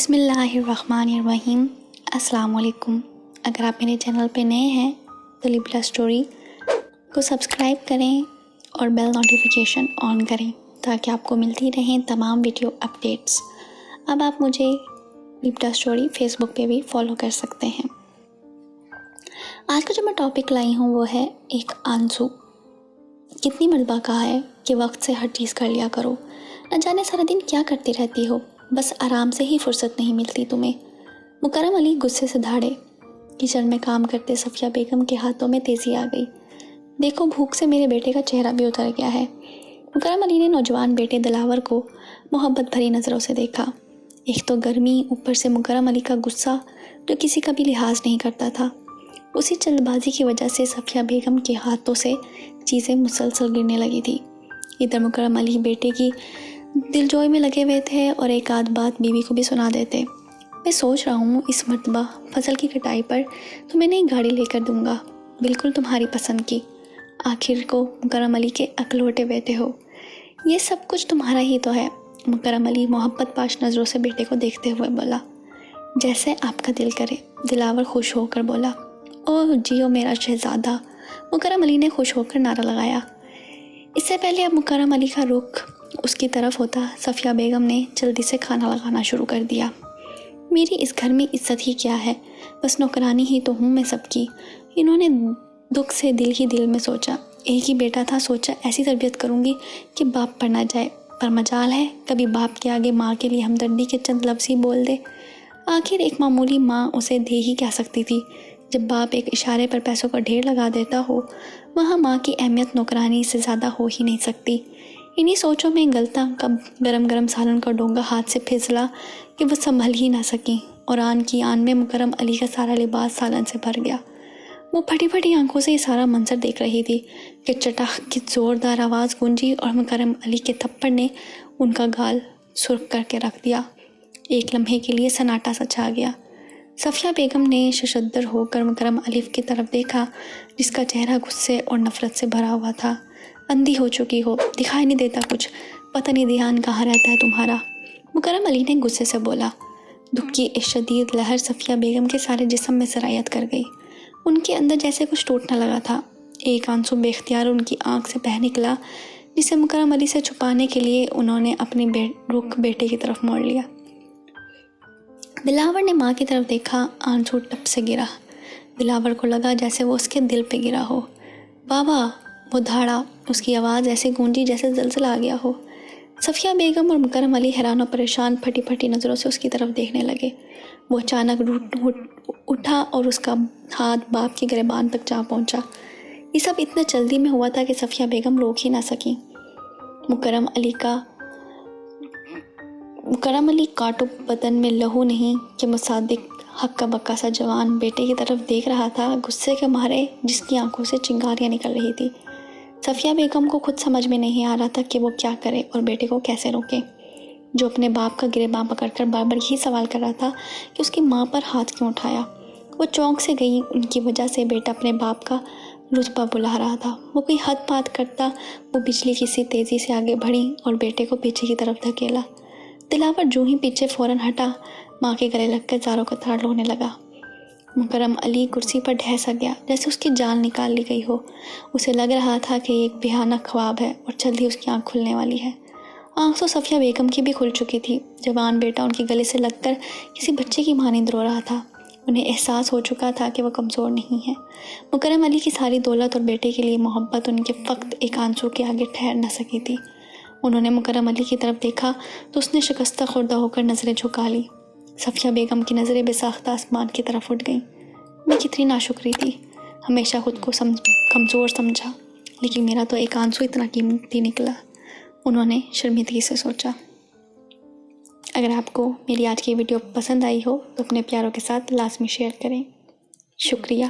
بسم اللہ الرحمن الرحیم۔ السلام علیکم۔ اگر آپ میرے چینل پہ نئے ہیں تو لیبلا اسٹوری کو سبسکرائب کریں اور بیل نوٹیفیکیشن آن کریں تاکہ آپ کو ملتی رہیں تمام ویڈیو اپڈیٹس۔ اب آپ مجھے لیبلا اسٹوری فیس بک پہ بھی فالو کر سکتے ہیں۔ آج کا جو میں ٹاپک لائی ہوں وہ ہے ایک آنسو۔ کتنی مرتبہ کہا ہے کہ وقت سے ہر چیز کر لیا کرو، نہ جانے سارا دن کیا کرتی رہتی ہو، بس آرام سے ہی فرصت نہیں ملتی تمہیں۔ مکرم علی غصے سے دھاڑے۔ کچن میں کام کرتے صفیہ بیگم کے ہاتھوں میں تیزی آ گئی۔ دیکھو، بھوک سے میرے بیٹے کا چہرہ بھی اتر گیا ہے۔ مکرم علی نے نوجوان بیٹے دلاور کو محبت بھری نظروں سے دیکھا۔ ایک تو گرمی، اوپر سے مکرم علی کا غصہ جو کسی کا بھی لحاظ نہیں کرتا تھا۔ اسی جلد بازی کی وجہ سے صفیہ بیگم کے ہاتھوں سے چیزیں مسلسل گرنے لگی تھی۔ ادھر مکرم علی بیٹے کی دل جوئی میں لگے ہوئے تھے اور ایک آدھ بات بیوی کو بھی سنا دیتے۔ میں سوچ رہا ہوں اس مرتبہ فصل کی کٹائی پر تمہیں نئی گاڑی لے کر دوں گا، بالکل تمہاری پسند کی۔ آخر کو مکرم علی کے اکلوٹے بیٹے ہو، یہ سب کچھ تمہارا ہی تو ہے۔ مکرم علی محبت پاش نظروں سے بیٹے کو دیکھتے ہوئے بولا۔ جیسے آپ کا دل کرے، دلاور خوش ہو کر بولا۔ اوہ جیو میرا شہزادہ، مکرم علی نے خوش ہو کر نعرہ لگایا۔ اس سے پہلے اب مکرم علی کا رخ اس کی طرف ہوتا، صفیہ بیگم نے جلدی سے کھانا لگانا شروع کر دیا۔ میری اس گھر میں عزت ہی کیا ہے، بس نوکرانی ہی تو ہوں میں سب کی۔ انہوں نے دکھ سے دل ہی دل میں سوچا، ایک ہی بیٹا تھا، سوچا ایسی تربیت کروں گی کہ باپ پر نہ جائے، پر مجال ہے کبھی باپ کے آگے ماں کے لیے ہمدردی کے چند لفظ ہی بول دے۔ آخر ایک معمولی ماں اسے دے ہی کیا سکتی تھی۔ جب باپ ایک اشارے پر پیسوں کا ڈھیر لگا دیتا ہو، وہاں ماں کی اہمیت نوکرانی سے زیادہ ہو ہی نہیں سکتی۔ انہی سوچوں میں گلتا کب گرم گرم سالن کا ڈونگا ہاتھ سے پھسلا کہ وہ سنبھل ہی نہ سکیں، اور آن کی آن میں مکرم علی کا سارا لباس سالن سے بھر گیا۔ وہ پھٹی پھٹی آنکھوں سے یہ سارا منظر دیکھ رہی تھی کہ چٹاخ کی زوردار آواز گونجی اور مکرم علی کے تھپڑ نے ان کا گال سرخ کر کے رکھ دیا۔ ایک لمحے کے لیے سناٹا سا چھا گیا۔ صفیہ بیگم نے ششدر ہو کر مکرم علی کی طرف دیکھا، جس کا چہرہ غصے اور نفرت سے بھرا ہوا تھا۔ اندھی ہو چکی ہو، دکھائی نہیں دیتا کچھ، پتہ نہیں دھیان کہاں رہتا ہے تمہارا، مکرم علی نے غصے سے بولا۔ دکھ کی ایک شدید لہر صفیہ بیگم کے سارے جسم میں سرایت کر گئی۔ ان کے اندر جیسے کچھ ٹوٹنے لگا تھا۔ ایک آنسو بے اختیار ان کی آنکھ سے بہہ نکلا، جسے مکرم علی سے چھپانے کے لیے انہوں نے اپنی رخ بیٹے کی طرف موڑ لیا۔ دلاور نے ماں کی طرف دیکھا، آنسو ٹپ سے گرا۔ دلاور کو لگا جیسے وہ اس کے دل پہ گرا ہو۔ بابا، وہ دھاڑا، اس کی آواز ایسے گونجی جیسے زلزلہ آ گیا ہو۔ صفیہ بیگم اور مکرم علی حیران و پریشان پھٹی پھٹی نظروں سے اس کی طرف دیکھنے لگے۔ وہ اچانک اٹھا اور اس کا ہاتھ باپ کی گریبان تک جا پہنچا۔ یہ سب اتنا جلدی میں ہوا تھا کہ صفیہ بیگم روک ہی نہ سکیں۔ مکرم علی کاٹو بدن میں لہو نہیں کہ مصدق ہکا بکا سا جوان بیٹے کی طرف دیکھ رہا تھا، غصے کے مارے جس کی آنکھوں سے چنگاریاں نکل رہی تھی۔ صفیہ بیگم کو خود سمجھ میں نہیں آ رہا تھا کہ وہ کیا کرے اور بیٹے کو کیسے روکے، جو اپنے باپ کا گریباں پکڑ کر بار بار یہی سوال کر رہا تھا کہ اس کی ماں پر ہاتھ کیوں اٹھایا۔ وہ چونک سے گئی، ان کی وجہ سے بیٹا اپنے باپ کا رتبہ بلا رہا تھا۔ وہ کوئی حد بات کرتا، وہ بجلی کی سی تیزی سے آگے بڑھی اور بیٹے کو پیچھے کی طرف دھکیلا۔ دلاور جو ہی پیچھے فوراً ہٹا، ماں کے گلے لگ کر زاروں کا تار رونے لگا۔ مکرم علی کرسی پر ڈھہ سا گیا، جیسے اس کی جان نکال لی گئی ہو۔ اسے لگ رہا تھا کہ یہ ایک بھیانک خواب ہے اور جلد ہی اس کی آنکھ کھلنے والی ہے۔ آنکھ تو صفیہ بیگم کی بھی کھل چکی تھی۔ جوان بیٹا ان کے گلے سے لگ کر کسی بچے کی مانند رو رہا تھا۔ انہیں احساس ہو چکا تھا کہ وہ کمزور نہیں ہے۔ مکرم علی کی ساری دولت اور بیٹے کے لیے محبت ان کے فقط ایک آنسو کے آگے ٹھہر نہ سکی تھی۔ انہوں نے مکرم علی کی طرف دیکھا تو اس نے شکستہ خوردہ ہو کر نظریں جھکا لی۔ صفیہ بیگم کی نظریں بے ساختہ آسمان کی طرف اٹھ گئیں۔ میں کتنی ناشکری تھی، ہمیشہ خود کو کمزور سمجھا، لیکن میرا تو ایک آنسو اتنا قیمتی نکلا، انہوں نے شرمندگی سے سوچا۔ اگر آپ کو میری آج کی ویڈیو پسند آئی ہو تو اپنے پیاروں کے ساتھ لازمی شیئر کریں۔ شکریہ۔